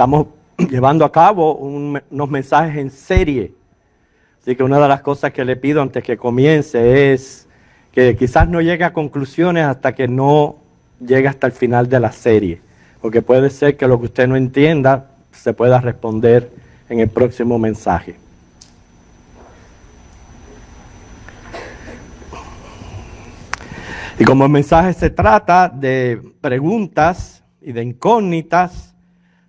Estamos llevando a cabo unos mensajes en serie. Así que una de las cosas que le pido antes que comience es que quizás no llegue a conclusiones hasta que no llegue hasta el final de la serie. Porque puede ser que lo que usted no entienda se pueda responder en el próximo mensaje. Y como el mensaje se trata de preguntas y de incógnitas,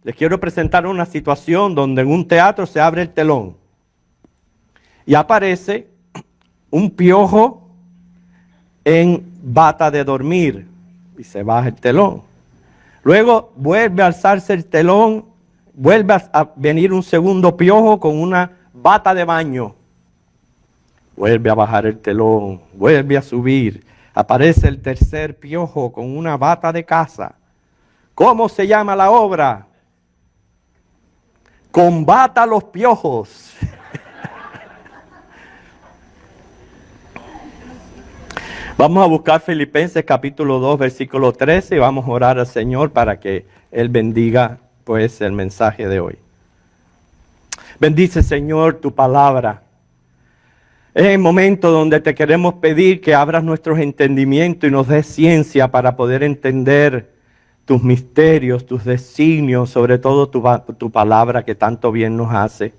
les quiero presentar una situación donde en un teatro se abre el telón y aparece un piojo en bata de dormir y se baja el telón. Luego vuelve a alzarse el telón, vuelve a venir un segundo piojo con una bata de baño. Vuelve a bajar el telón, vuelve a subir. Aparece el tercer piojo con una bata de casa. ¿Cómo se llama la obra? Combata los piojos. Vamos a buscar Filipenses capítulo 2, versículo 13 y vamos a orar al Señor para que Él bendiga pues el mensaje de hoy. Bendice, Señor, tu palabra. Es el momento donde te queremos pedir que abras nuestros entendimientos y nos des ciencia para poder entender tus misterios, tus designios, sobre todo tu palabra que tanto bien nos hace.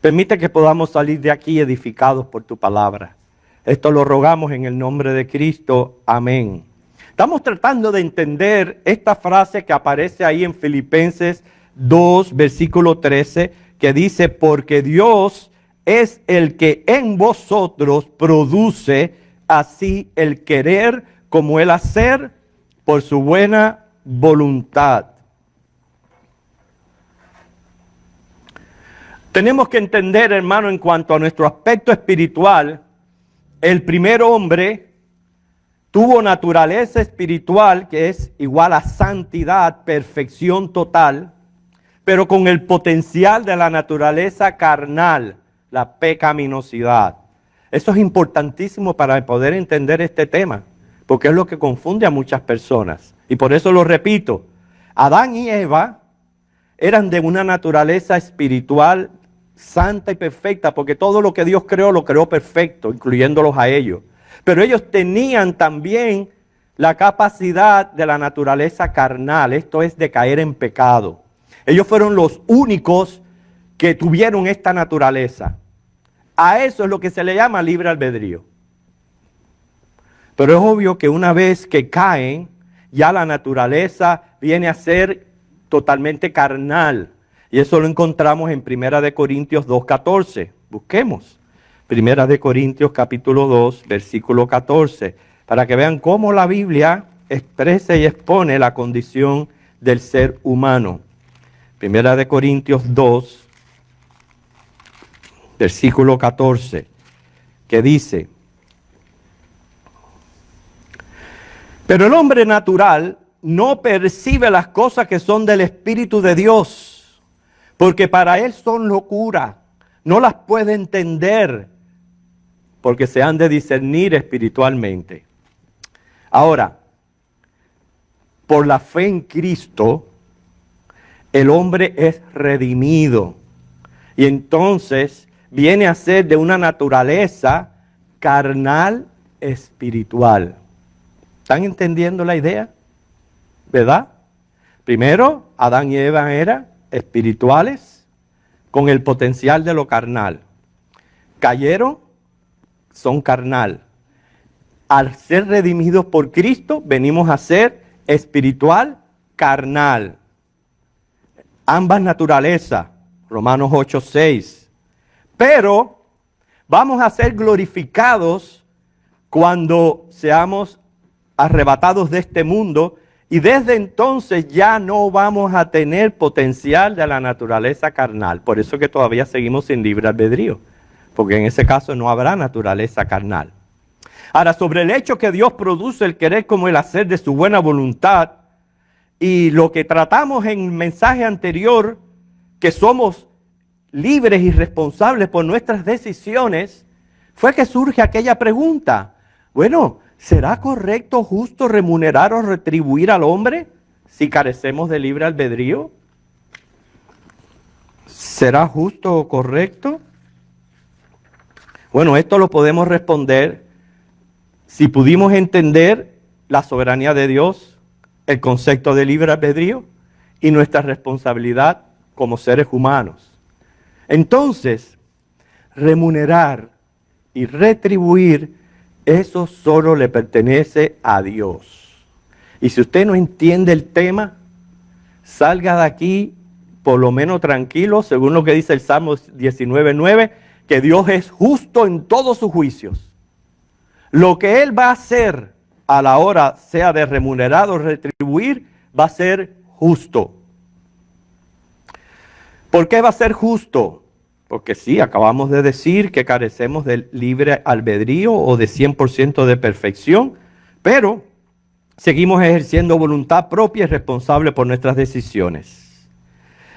Permite que podamos salir de aquí edificados por tu palabra. Esto lo rogamos en el nombre de Cristo. Amén. Estamos tratando de entender esta frase que aparece ahí en Filipenses 2, versículo 13, que dice, porque Dios es el que en vosotros produce así el querer como el hacer por su buena voluntad. Tenemos que entender, hermano, en cuanto a nuestro aspecto espiritual, el primer hombre tuvo naturaleza espiritual que es igual a santidad, perfección total, pero con el potencial de la naturaleza carnal, la pecaminosidad. Eso es importantísimo para poder entender este tema, porque es lo que confunde a muchas personas. Y por eso lo repito, Adán y Eva eran de una naturaleza espiritual santa y perfecta, porque todo lo que Dios creó, lo creó perfecto, incluyéndolos a ellos. Pero ellos tenían también la capacidad de la naturaleza carnal, esto es de caer en pecado. Ellos fueron los únicos que tuvieron esta naturaleza. A eso es lo que se le llama libre albedrío. Pero es obvio que una vez que caen, ya la naturaleza viene a ser totalmente carnal. Y eso lo encontramos en 1 Corintios 2:14. Busquemos 1 Corintios capítulo 2, versículo 14, para que vean cómo la Biblia expresa y expone la condición del ser humano. 1 Corintios 2, versículo 14, que dice, pero el hombre natural no percibe las cosas que son del Espíritu de Dios, porque para él son locura, no las puede entender, porque se han de discernir espiritualmente. Ahora, por la fe en Cristo, el hombre es redimido, y entonces viene a ser de una naturaleza carnal espiritual. ¿Están entendiendo la idea? ¿Verdad? Primero, Adán y Eva eran espirituales con el potencial de lo carnal. Cayeron, son carnal. Al ser redimidos por Cristo, venimos a ser espiritual, carnal. Ambas naturalezas, Romanos 8:6. Pero vamos a ser glorificados cuando seamos arrebatados de este mundo, y desde entonces ya no vamos a tener potencial de la naturaleza carnal. Por eso que todavía seguimos sin libre albedrío, porque en ese caso no habrá naturaleza carnal. Ahora, sobre el hecho que Dios produce el querer como el hacer de su buena voluntad, y lo que tratamos en el mensaje anterior, que somos libres y responsables por nuestras decisiones, fue que surge aquella pregunta. Bueno, ¿será correcto, justo remunerar o retribuir al hombre si carecemos de libre albedrío? ¿Será justo o correcto? Bueno, esto lo podemos responder si pudimos entender la soberanía de Dios, el concepto de libre albedrío y nuestra responsabilidad como seres humanos. Entonces, remunerar y retribuir, eso solo le pertenece a Dios. Y si usted no entiende el tema, salga de aquí por lo menos tranquilo, según lo que dice el Salmo 19:9, que Dios es justo en todos sus juicios. Lo que Él va a hacer a la hora, sea de remunerar o retribuir, va a ser justo. ¿Por qué va a ser justo? Porque sí, acabamos de decir que carecemos del libre albedrío o de 100% de perfección, pero seguimos ejerciendo voluntad propia y responsable por nuestras decisiones.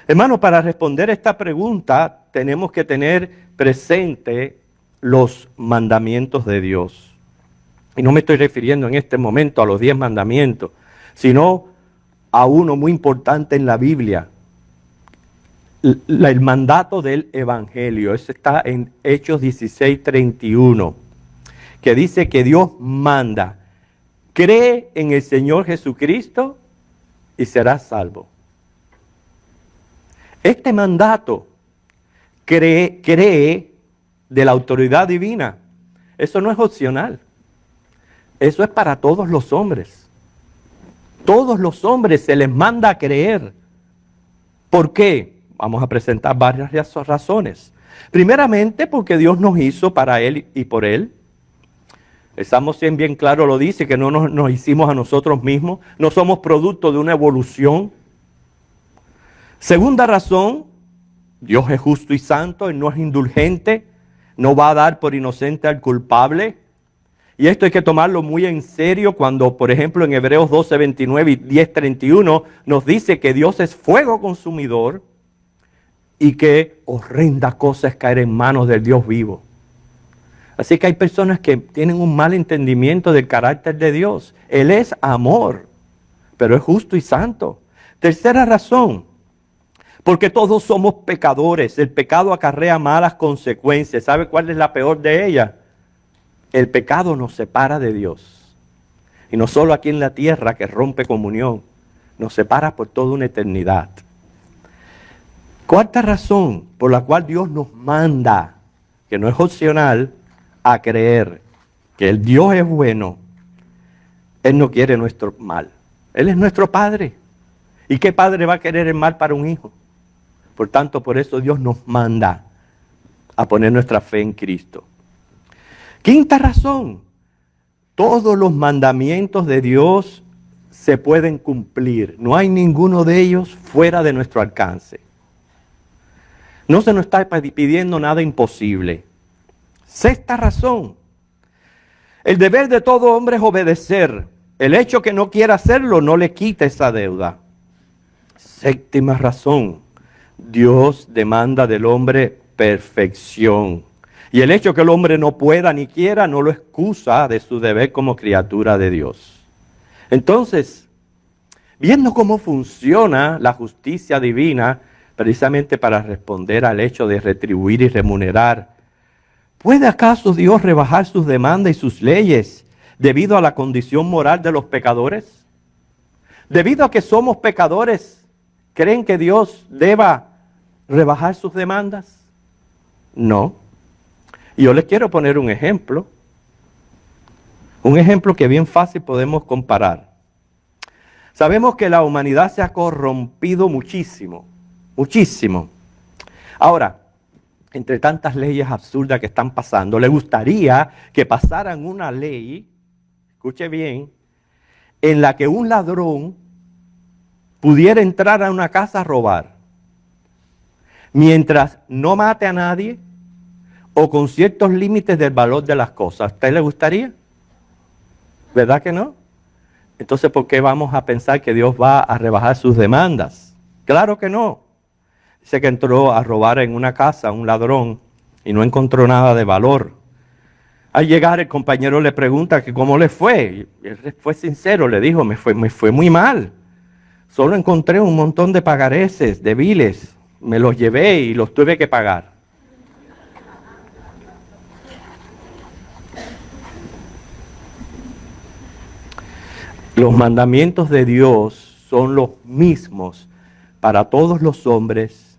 Hermano, para responder esta pregunta tenemos que tener presente los mandamientos de Dios. Y no me estoy refiriendo en este momento a los 10 mandamientos, sino a uno muy importante en la Biblia, el mandato del Evangelio. Eso está en Hechos 16:31, que dice que Dios manda: cree en el Señor Jesucristo y serás salvo. Este mandato, cree de la autoridad divina, eso no es opcional. Eso es para todos los hombres. Todos los hombres se les manda a creer. ¿Por qué? Vamos a presentar varias razones. Primeramente, porque Dios nos hizo para Él y por Él. El Salmo 100 bien claro lo dice, que no nos hicimos a nosotros mismos. No somos producto de una evolución. Segunda razón, Dios es justo y santo, Él no es indulgente, no va a dar por inocente al culpable. Y esto hay que tomarlo muy en serio cuando, por ejemplo, en Hebreos 12:29 y 10:31 nos dice que Dios es fuego consumidor y que horrenda cosa es caer en manos del Dios vivo. Así que hay personas que tienen un mal entendimiento del carácter de Dios. Él es amor, pero es justo y santo. Tercera razón, porque todos somos pecadores. El pecado acarrea malas consecuencias. ¿Sabe cuál es la peor de ellas? El pecado nos separa de Dios. Y no solo aquí en la tierra, que rompe comunión, nos separa por toda una eternidad. Cuarta razón por la cual Dios nos manda, que no es opcional, a creer que el Dios es bueno. Él no quiere nuestro mal. Él es nuestro Padre. ¿Y qué padre va a querer el mal para un hijo? Por tanto, por eso Dios nos manda a poner nuestra fe en Cristo. Quinta razón, todos los mandamientos de Dios se pueden cumplir. No hay ninguno de ellos fuera de nuestro alcance. No se nos está pidiendo nada imposible. Sexta razón, el deber de todo hombre es obedecer. El hecho que no quiera hacerlo no le quita esa deuda. Séptima razón, Dios demanda del hombre perfección. Y el hecho que el hombre no pueda ni quiera no lo excusa de su deber como criatura de Dios. Entonces, viendo cómo funciona la justicia divina, precisamente para responder al hecho de retribuir y remunerar, ¿puede acaso Dios rebajar sus demandas y sus leyes debido a la condición moral de los pecadores? Debido a que somos pecadores, ¿creen que Dios deba rebajar sus demandas? No. Y yo les quiero poner un ejemplo que bien fácil podemos comparar. Sabemos que la humanidad se ha corrompido muchísimo, muchísimo. Ahora, entre tantas leyes absurdas que están pasando, le gustaría que pasaran una ley, escuche bien, en la que un ladrón pudiera entrar a una casa a robar, mientras no mate a nadie, o con ciertos límites del valor de las cosas. ¿A usted le gustaría? ¿Verdad que no? Entonces, ¿por qué vamos a pensar que Dios va a rebajar sus demandas? Claro que no. Dice que entró a robar en una casa un ladrón y no encontró nada de valor. Al llegar, el compañero le pregunta que cómo le fue. Y él fue sincero, le dijo, me fue muy mal. Solo encontré un montón de pagareces, de biles. me los llevé y los tuve que pagar. Los mandamientos de Dios son los mismos para todos los hombres,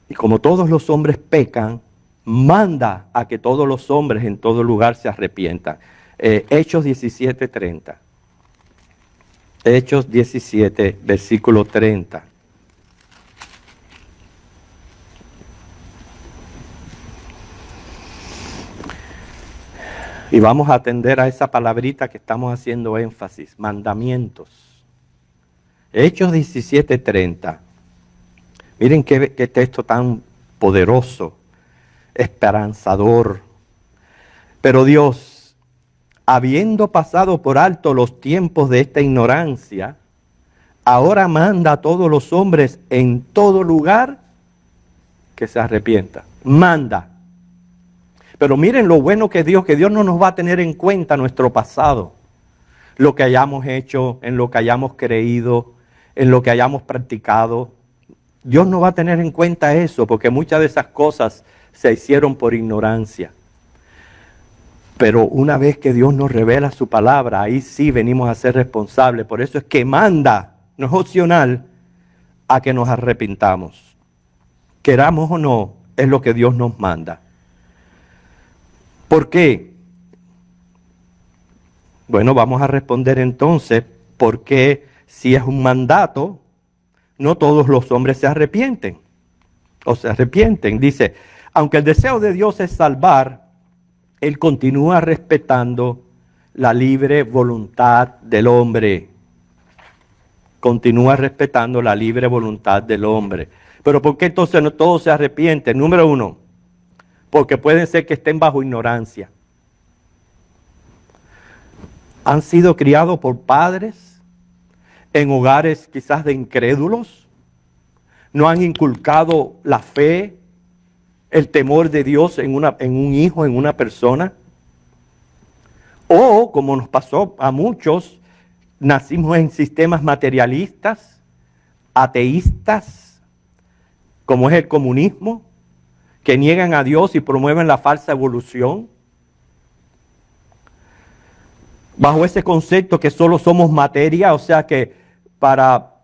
y como todos los hombres pecan, manda a que todos los hombres en todo lugar se arrepientan. Hechos 17:30. Hechos 17, versículo 30. Y vamos a atender a esa palabrita que estamos haciendo énfasis, mandamientos. Hechos 17:30. Miren qué texto tan poderoso, esperanzador. Pero Dios, habiendo pasado por alto los tiempos de esta ignorancia, ahora manda a todos los hombres en todo lugar que se arrepientan. Manda. Pero miren lo bueno que Dios no nos va a tener en cuenta nuestro pasado, lo que hayamos hecho, en lo que hayamos creído, en lo que hayamos practicado. Dios no va a tener en cuenta eso, porque muchas de esas cosas se hicieron por ignorancia. Pero una vez que Dios nos revela su palabra, ahí sí venimos a ser responsables. Por eso es que manda, no es opcional, a que nos arrepintamos. Queramos o no, es lo que Dios nos manda. ¿Por qué? Bueno, vamos a responder entonces, ¿por qué si es un mandato, no todos los hombres se arrepienten? O se arrepienten. Dice, aunque el deseo de Dios es salvar, Él continúa respetando la libre voluntad del hombre. Continúa respetando la libre voluntad del hombre. Pero ¿por qué entonces no todos se arrepienten? Número uno, porque pueden ser que estén bajo ignorancia. Han sido criados por padres en hogares quizás de incrédulos. No han inculcado la fe, el temor de Dios en un hijo, en una persona. O, como nos pasó a muchos, nacimos en sistemas materialistas, ateístas, como es el comunismo, que niegan a Dios y promueven la falsa evolución. Bajo ese concepto que solo somos materia, o sea que para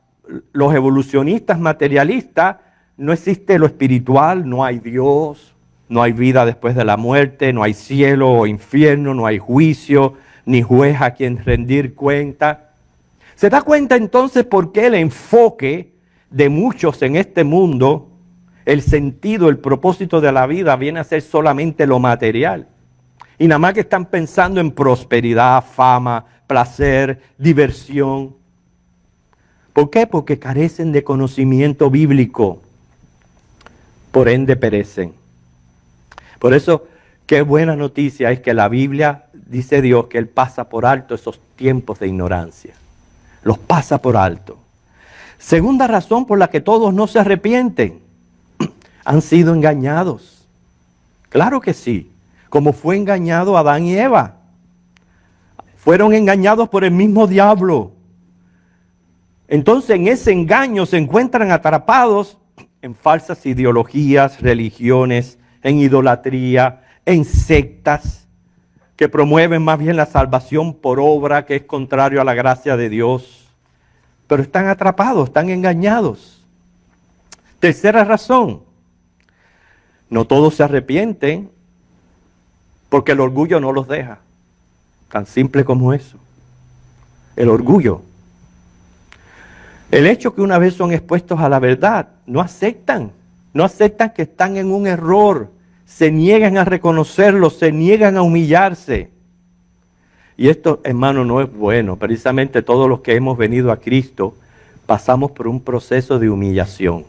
los evolucionistas materialistas no existe lo espiritual, no hay Dios, no hay vida después de la muerte, no hay cielo o infierno, no hay juicio, ni juez a quien rendir cuenta. ¿Se da cuenta entonces por qué el enfoque de muchos en este mundo, el sentido, el propósito de la vida viene a ser solamente lo material? Y nada más que están pensando en prosperidad, fama, placer, diversión. ¿Por qué? Porque carecen de conocimiento bíblico. Por ende perecen. Por eso, qué buena noticia es que la Biblia dice Dios que Él pasa por alto esos tiempos de ignorancia. Los pasa por alto. Segunda razón por la que todos no se arrepienten. Han sido engañados. Claro que sí. Como fue engañado Adán y Eva. Fueron engañados por el mismo diablo. Entonces en ese engaño se encuentran atrapados en falsas ideologías, religiones, en idolatría, en sectas que promueven más bien la salvación por obra, que es contrario a la gracia de Dios. Pero están atrapados, están engañados. Tercera razón, no todos se arrepienten porque el orgullo no los deja. Tan simple como eso. El orgullo. El hecho que una vez son expuestos a la verdad, no aceptan que están en un error, se niegan a reconocerlo, se niegan a humillarse. Y esto, hermano, no es bueno. Precisamente todos los que hemos venido a Cristo pasamos por un proceso de humillación.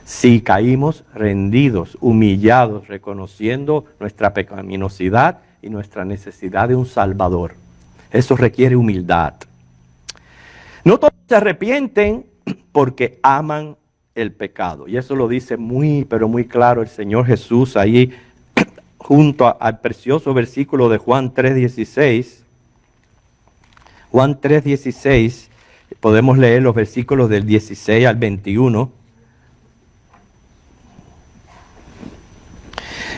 Si caímos rendidos, humillados, reconociendo nuestra pecaminosidad y nuestra necesidad de un Salvador. Eso requiere humildad. No todos se arrepienten porque aman el pecado. Y eso lo dice muy, pero muy claro el Señor Jesús ahí junto al precioso versículo de Juan 3:16. Juan 3:16, podemos leer los versículos del 16 al 21.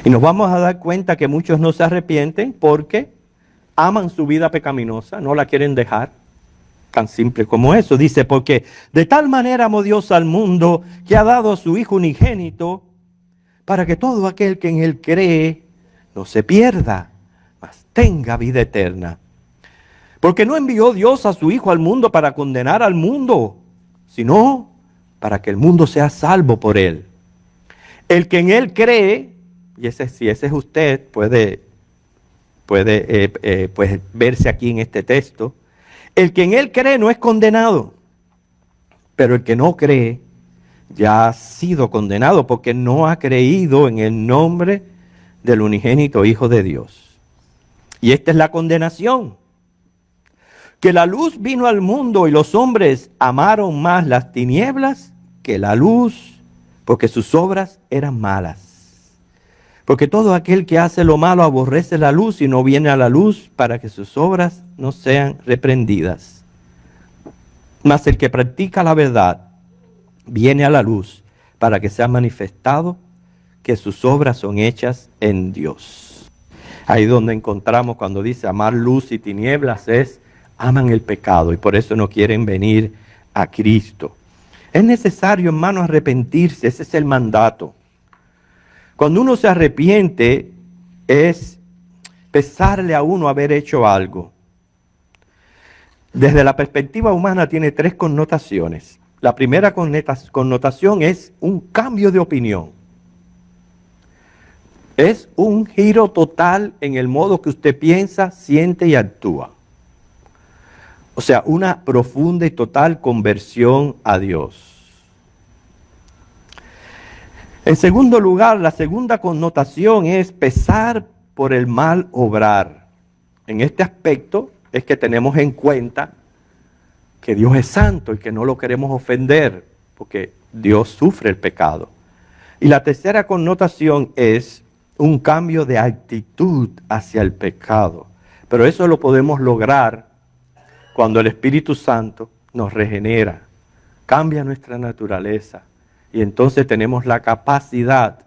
Y nos vamos a dar cuenta que muchos no se arrepienten porque aman su vida pecaminosa, no la quieren dejar. Tan simple como eso. Dice, porque de tal manera amó Dios al mundo que ha dado a su Hijo unigénito para que todo aquel que en Él cree no se pierda, mas tenga vida eterna. Porque no envió Dios a su Hijo al mundo para condenar al mundo, sino para que el mundo sea salvo por Él. El que en Él cree, y si ese es usted, puede pues, verse aquí en este texto. El que en Él cree no es condenado, pero el que no cree ya ha sido condenado porque no ha creído en el nombre del unigénito Hijo de Dios. Y esta es la condenación, que la luz vino al mundo y los hombres amaron más las tinieblas que la luz, porque sus obras eran malas. Porque todo aquel que hace lo malo aborrece la luz y no viene a la luz para que sus obras no sean reprendidas. Mas el que practica la verdad viene a la luz para que sea manifestado que sus obras son hechas en Dios. Ahí donde encontramos cuando dice amar luz y tinieblas es aman el pecado y por eso no quieren venir a Cristo. Es necesario, hermano, arrepentirse, ese es el mandato. Cuando uno se arrepiente es pesarle a uno haber hecho algo. Desde la perspectiva humana tiene tres connotaciones. La primera connotación es un cambio de opinión. Es un giro total en el modo que usted piensa, siente y actúa. O sea, una profunda y total conversión a Dios. En segundo lugar, la segunda connotación es pesar por el mal obrar. En este aspecto es que tenemos en cuenta que Dios es santo y que no lo queremos ofender, porque Dios sufre el pecado. Y la tercera connotación es un cambio de actitud hacia el pecado. Pero eso lo podemos lograr cuando el Espíritu Santo nos regenera, cambia nuestra naturaleza. Y entonces tenemos la capacidad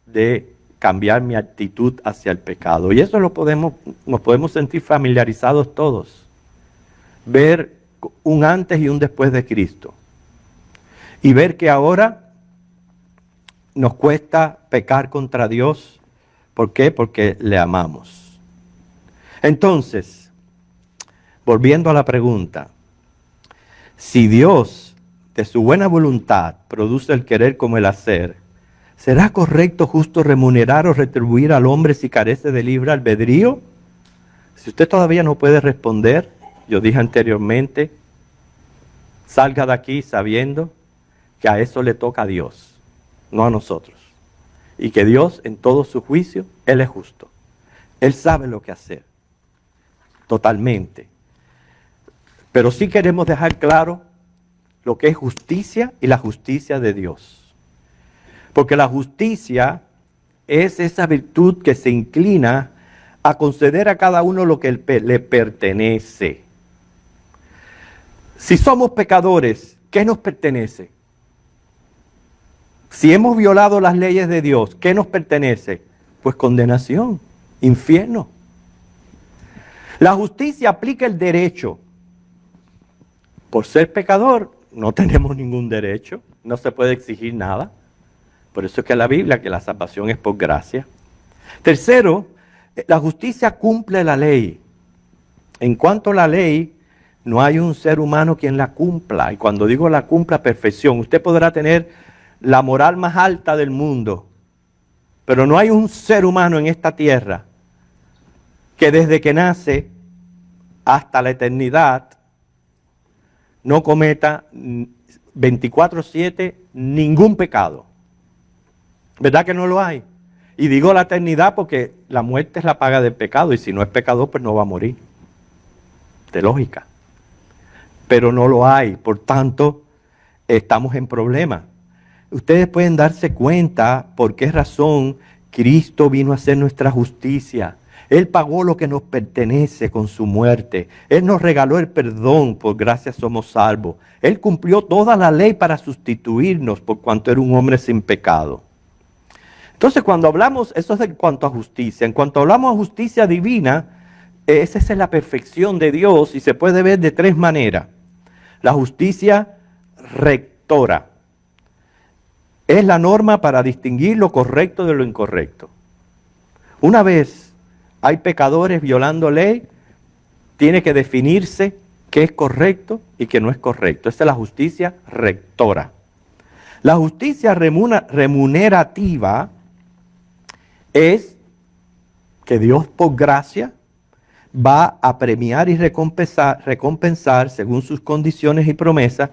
de cambiar mi actitud hacia el pecado. Y eso nos podemos sentir familiarizados todos. Ver un antes y un después de Cristo. Y ver que ahora nos cuesta pecar contra Dios. ¿Por qué? Porque le amamos. Entonces, volviendo a la pregunta, si Dios de su buena voluntad produce el querer como el hacer, ¿será correcto, justo remunerar o retribuir al hombre si carece de libre albedrío? Si usted todavía no puede responder, yo dije anteriormente, salga de aquí sabiendo que a eso le toca a Dios, no a nosotros. Y que Dios en todo su juicio, Él es justo. Él sabe lo que hacer, totalmente. Pero sí queremos dejar claro lo que es justicia y la justicia de Dios. Porque la justicia es esa virtud que se inclina a conceder a cada uno lo que le pertenece. Si somos pecadores, ¿qué nos pertenece? Si hemos violado las leyes de Dios, ¿qué nos pertenece? Pues condenación, infierno. La justicia aplica el derecho. Por ser pecador, no tenemos ningún derecho, no se puede exigir nada. Por eso es que la Biblia, que la salvación es por gracia. Tercero, la justicia cumple la ley. En cuanto a la ley, no hay un ser humano quien la cumpla. Y cuando digo la cumpla a perfección, usted podrá tener la moral más alta del mundo, pero no hay un ser humano en esta tierra que desde que nace hasta la eternidad no cometa 24/7 ningún pecado. ¿Verdad que no lo hay? Y digo la eternidad porque la muerte es la paga del pecado y si no es pecador pues no va a morir. De lógica. Pero no lo hay, por tanto estamos en problemas. Ustedes pueden darse cuenta por qué razón Cristo vino a ser nuestra justicia. Él pagó lo que nos pertenece con su muerte. Él nos regaló el perdón, por gracia somos salvos. Él cumplió toda la ley para sustituirnos por cuanto era un hombre sin pecado. Entonces, cuando hablamos, eso es en cuanto a justicia. En cuanto hablamos de justicia divina, esa es la perfección de Dios y se puede ver de tres maneras. La justicia rectora es la norma para distinguir lo correcto de lo incorrecto. Una vez hay pecadores violando ley, tiene que definirse qué es correcto y qué no es correcto. Esa es la justicia rectora. La justicia remunerativa es que Dios por gracia va a premiar y recompensar según sus condiciones y promesas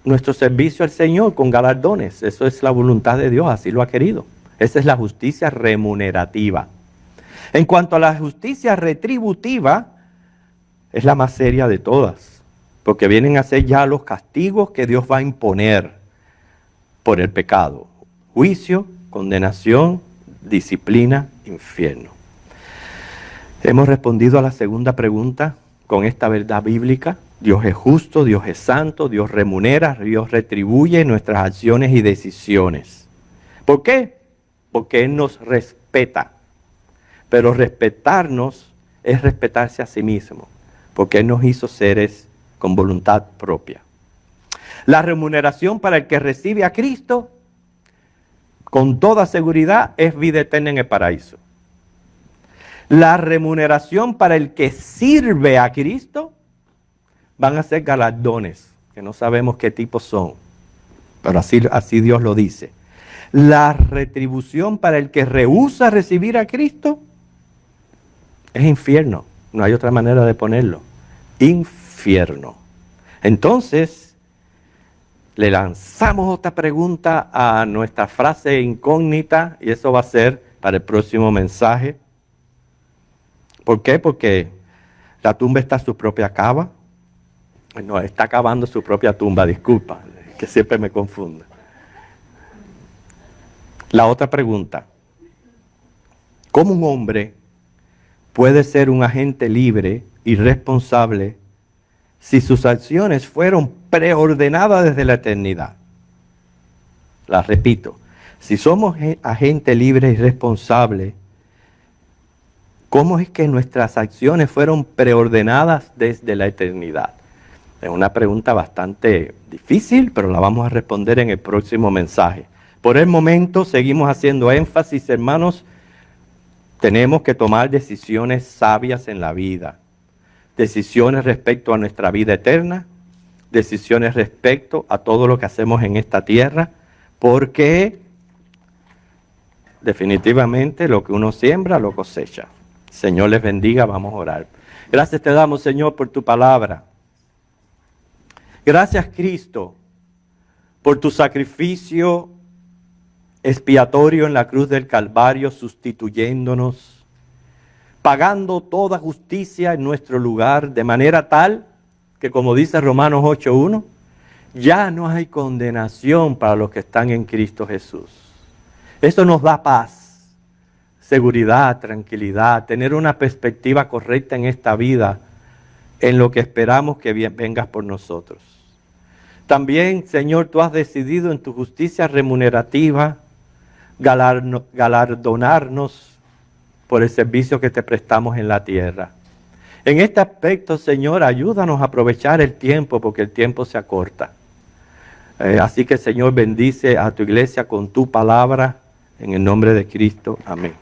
nuestro servicio al Señor con galardones. Eso es la voluntad de Dios, así lo ha querido. Esa es la justicia remunerativa. En cuanto a la justicia retributiva, es la más seria de todas, porque vienen a ser ya los castigos que Dios va a imponer por el pecado. Juicio, condenación, disciplina, infierno. Hemos respondido a la segunda pregunta con esta verdad bíblica. Dios es justo, Dios es santo, Dios remunera, Dios retribuye nuestras acciones y decisiones. ¿Por qué? Porque Él nos respeta. Pero respetarnos es respetarse a sí mismo, porque Él nos hizo seres con voluntad propia. La remuneración para el que recibe a Cristo, con toda seguridad, es vida eterna en el paraíso. La remuneración para el que sirve a Cristo, van a ser galardones, que no sabemos qué tipo son, pero así Dios lo dice. La retribución para el que rehúsa recibir a Cristo, es infierno. No hay otra manera de ponerlo. Infierno. Entonces, le lanzamos otra pregunta a nuestra frase incógnita, y eso va a ser para el próximo mensaje. ¿Por qué? Porque la tumba está en su propia cava. No, está cavando su propia tumba, disculpa, que siempre me confundo. La otra pregunta. ¿Cómo un hombre puede ser un agente libre y responsable si sus acciones fueron preordenadas desde la eternidad? La repito, si somos agente libre y responsable, ¿cómo es que nuestras acciones fueron preordenadas desde la eternidad? Es una pregunta bastante difícil, pero la vamos a responder en el próximo mensaje. Por el momento seguimos haciendo énfasis, hermanos. Tenemos que tomar decisiones sabias en la vida. Decisiones respecto a nuestra vida eterna. Decisiones respecto a todo lo que hacemos en esta tierra. Porque definitivamente lo que uno siembra, lo cosecha. Señor les bendiga, vamos a orar. Gracias te damos, Señor, por tu palabra. Gracias, Cristo, por tu sacrificio expiatorio en la cruz del Calvario, sustituyéndonos, pagando toda justicia en nuestro lugar, de manera tal que, como dice Romanos 8:1, ya no hay condenación para los que están en Cristo Jesús. Eso nos da paz, seguridad, tranquilidad, tener una perspectiva correcta en esta vida, en lo que esperamos que vengas por nosotros. También, Señor, tú has decidido en tu justicia remunerativa galardonarnos por el servicio que te prestamos en la tierra. En este aspecto, Señor, ayúdanos a aprovechar el tiempo, porque el tiempo se acorta. Así que, Señor, bendice a tu iglesia con tu palabra, en el nombre de Cristo. Amén.